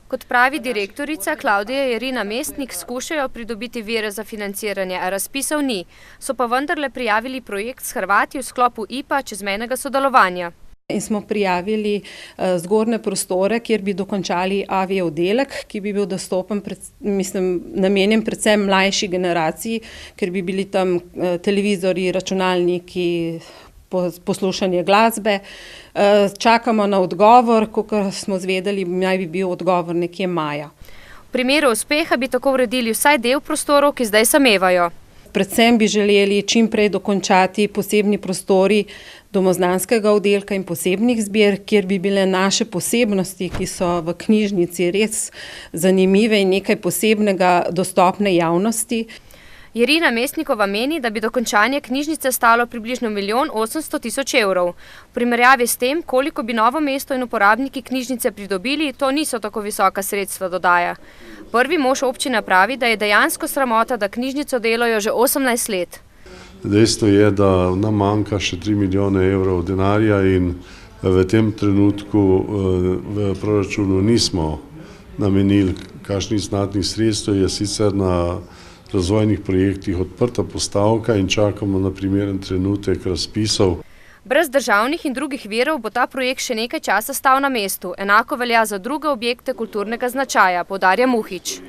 Kot pravi direktorica Klavdija Jerina Mestnik, skušajo pridobiti vire za financiranje, a razpisov ni. So pa vendarle prijavili projekt s Hrvati v sklopu IPA čezmejnega sodelovanja. In smo prijavili zgornje prostore, kjer bi dokončali AV oddelek, ki bi bil dostopen, namenjen predvsem mlajši generaciji, ker bi bili tam televizorji, računalniki, poslušanje glasbe. Čakamo na odgovor, kakor smo zvedeli, naj bi bil odgovor nekje maja. V primeru uspeha bi tako uredili vsaj del prostorov, ki zdaj samevajo. Predvsem bi želeli čim prej dokončati posebni prostori domoznanskega oddelka in posebnih zbir, kjer bi bile naše posebnosti, ki so v knjižnici res zanimive in nekaj posebnega dostopne javnosti. Jerina Mestnikova meni, da bi dokončanje knjižnice stalo približno 1 800 000 evrov. V primerjavi s tem, koliko bi Novo mesto in uporabniki knjižnice pridobili, to niso tako visoka sredstva, dodaja. Prvi mož občine pravi, da je dejansko sramota, da knjižnico delajo že 18 let. Dejstvo je, da nam manjka še 3 milijone evrov denarja in v tem trenutku v proračunu nismo namenili kakšnih znatnih sredstev, je sicer na razvojnih projektih odprta postavka in čakamo na primeren trenutek razpisov. Brez državnih in drugih virov bo ta projekt še nekaj časa stal na mestu. Enako velja za druge objekte kulturnega značaja, poudarja Muhič.